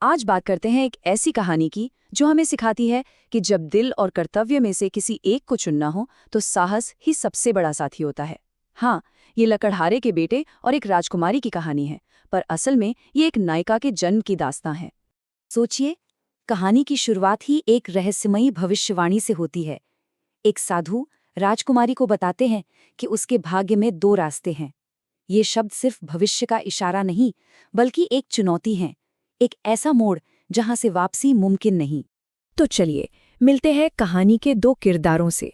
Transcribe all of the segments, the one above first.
आज बात करते हैं एक ऐसी कहानी की जो हमें सिखाती है कि जब दिल और कर्तव्य में से किसी एक को चुनना हो तो साहस ही सबसे बड़ा साथी होता है। हाँ, ये लकड़हारे के बेटे और एक राजकुमारी की कहानी है, पर असल में ये एक नायिका के जन्म की दास्तां है। सोचिए, कहानी की शुरुआत ही एक रहस्यमयी भविष्यवाणी से होती है। एक साधु राजकुमारी को बताते हैं कि उसके भाग्य में दो रास्ते हैं। ये शब्द सिर्फ भविष्य का इशारा नहीं, बल्कि एक चुनौती है, एक ऐसा मोड़ जहां से वापसी मुमकिन नहीं। तो चलिए मिलते हैं कहानी के दो किरदारों से।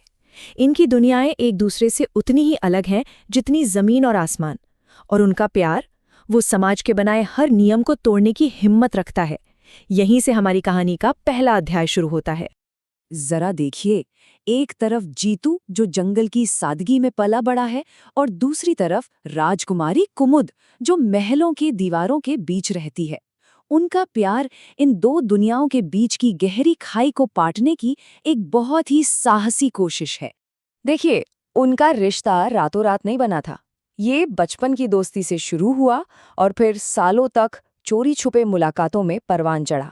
इनकी दुनियाएं एक दूसरे से उतनी ही अलग हैं जितनी जमीन और आसमान, और उनका प्यार वो समाज के बनाए हर नियम को तोड़ने की हिम्मत रखता है। यहीं से हमारी कहानी का पहला अध्याय शुरू होता है। जरा देखिए, एक तरफ जीतू जो जंगल की सादगी में पला बड़ा है, और दूसरी तरफ राजकुमारी कुमुद जो महलों के दीवारों के बीच रहती है। उनका प्यार इन दो दुनियाओं के बीच की गहरी खाई को पाटने की एक बहुत ही साहसी कोशिश है। देखिए, उनका रिश्ता रातों रात नहीं बना था। ये बचपन की दोस्ती से शुरू हुआ और फिर सालों तक चोरी छुपे मुलाकातों में परवान चढ़ा।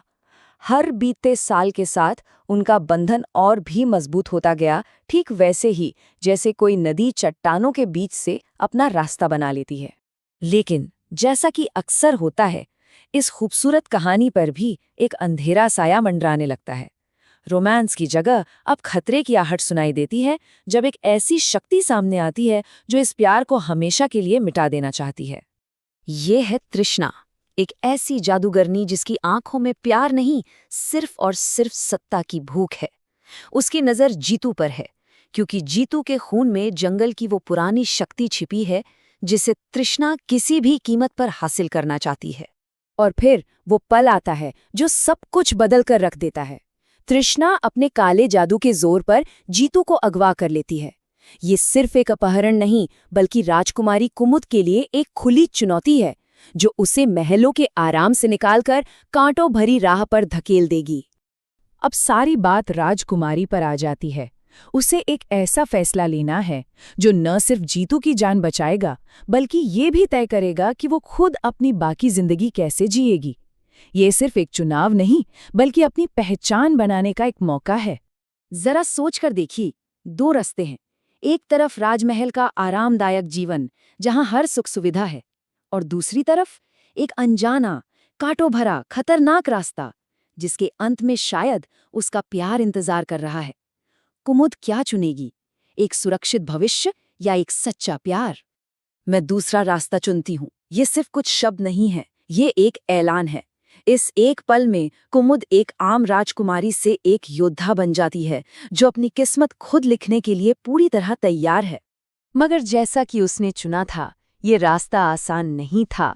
हर बीतते साल के साथ उनका बंधन और भी मजबूत होता गया, ठीक वैसे ही जैसे कोई नदी चट्टानों के बीच से अपना रास्ता बना लेती है। लेकिन जैसा कि अक्सर होता है, इस खूबसूरत कहानी पर भी एक अंधेरा साया मंडराने लगता है। रोमांस की जगह अब खतरे की आहट सुनाई देती है जब एक ऐसी शक्ति सामने आती है जो इस प्यार को हमेशा के लिए मिटा देना चाहती है। ये है तृष्णा, एक ऐसी जादूगरनी जिसकी आंखों में प्यार नहीं, सिर्फ और सिर्फ सत्ता की भूख है। उसकी नज़र जीतू पर है, क्योंकि जीतू के खून में जंगल की वो पुरानी शक्ति छिपी है जिसे तृष्णा किसी भी कीमत पर हासिल करना चाहती है। और फिर वो पल आता है जो सब कुछ बदल कर रख देता है। तृष्णा अपने काले जादू के जोर पर जीतू को अगवा कर लेती है। ये सिर्फ एक अपहरण नहीं, बल्कि राजकुमारी कुमुद के लिए एक खुली चुनौती है जो उसे महलों के आराम से निकालकर कांटों भरी राह पर धकेल देगी। अब सारी बात राजकुमारी पर आ जाती है। उसे एक ऐसा फैसला लेना है जो न सिर्फ जीतू की जान बचाएगा, बल्कि ये भी तय करेगा कि वो खुद अपनी बाकी जिंदगी कैसे जिएगी। ये सिर्फ एक चुनाव नहीं, बल्कि अपनी पहचान बनाने का एक मौका है। जरा सोच कर देखिए, दो रास्ते हैं। एक तरफ राजमहल का आरामदायक जीवन जहां हर सुख सुविधा है, और दूसरी तरफ एक अनजाना, कांटों भरा, खतरनाक रास्ता जिसके अंत में शायद उसका प्यार इंतजार कर रहा है। कुमुद क्या चुनेगी, एक सुरक्षित भविष्य या एक सच्चा प्यार? मैं दूसरा रास्ता चुनती हूँ। ये सिर्फ कुछ शब्द नहीं है, ये एक ऐलान है। इस एक पल में कुमुद एक आम राजकुमारी से एक योद्धा बन जाती है जो अपनी किस्मत खुद लिखने के लिए पूरी तरह तैयार है। मगर जैसा कि उसने चुना था, ये रास्ता आसान नहीं था।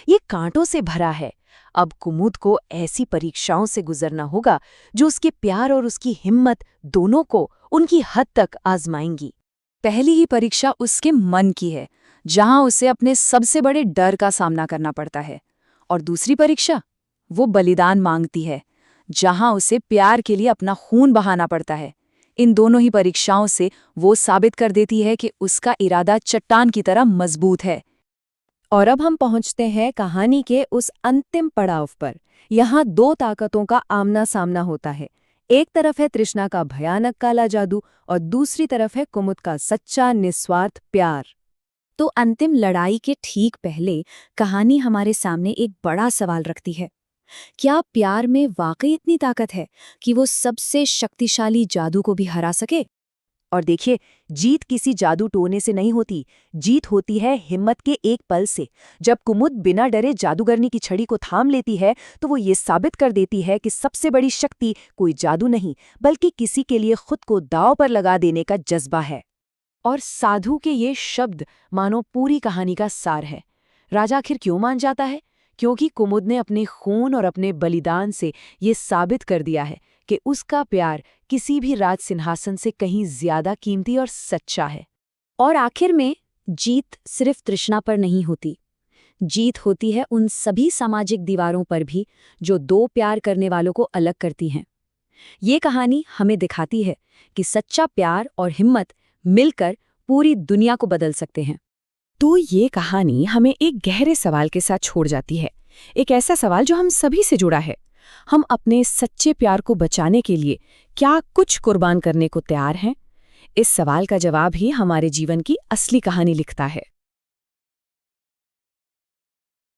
ये कांटों से भरा है। अब कुमुद को ऐसी परीक्षाओं से गुजरना होगा जो उसके प्यार और उसकी हिम्मत दोनों को उनकी हद तक आजमाएंगी। पहली ही परीक्षा उसके मन की है, जहां उसे अपने सबसे बड़े डर का सामना करना पड़ता है। और दूसरी परीक्षा वो बलिदान मांगती है, जहां उसे प्यार के लिए अपना खून बहाना पड़ता है। इन दोनों ही परीक्षाओं से वो साबित कर देती है कि उसका इरादा चट्टान की तरह मजबूत है। और अब हम पहुंचते हैं कहानी के उस अंतिम पड़ाव पर। यहाँ दो ताकतों का आमना सामना होता है। एक तरफ है तृष्णा का भयानक काला जादू, और दूसरी तरफ है कुमुद का सच्चा निस्वार्थ प्यार। तो अंतिम लड़ाई के ठीक पहले कहानी हमारे सामने एक बड़ा सवाल रखती है। क्या प्यार में वाकई इतनी ताकत है कि वो सबसे शक्तिशाली जादू को भी हरा सके? और देखिए, जीत किसी जादू टोने से नहीं होती, जीत होती है हिम्मत के एक पल से। जब कुमुद बिना डरे जादूगरनी की छड़ी को थाम लेती है, तो वो ये साबित कर देती है कि सबसे बड़ी शक्ति कोई जादू नहीं, बल्कि किसी के लिए खुद को दांव पर लगा देने का जज्बा है। और साधु के ये शब्द मानो पूरी कहानी का सार है। राजा आखिर क्यों मान जाता है? क्योंकि कुमुद ने अपने खून और अपने बलिदान से ये साबित कर दिया है कि उसका प्यार किसी भी राज सिंहासन से कहीं ज्यादा कीमती और सच्चा है। और आखिर में जीत सिर्फ तृष्णा पर नहीं होती, जीत होती है उन सभी सामाजिक दीवारों पर भी जो दो प्यार करने वालों को अलग करती हैं। ये कहानी हमें दिखाती है कि सच्चा प्यार और हिम्मत मिलकर पूरी दुनिया को बदल सकते हैं। तो ये कहानी हमें एक गहरे सवाल के साथ छोड़ जाती है, एक ऐसा सवाल जो हम सभी से जुड़ा है। हम अपने सच्चे प्यार को बचाने के लिए क्या कुछ कुर्बान करने को तैयार हैं? इस सवाल का जवाब ही हमारे जीवन की असली कहानी लिखता है।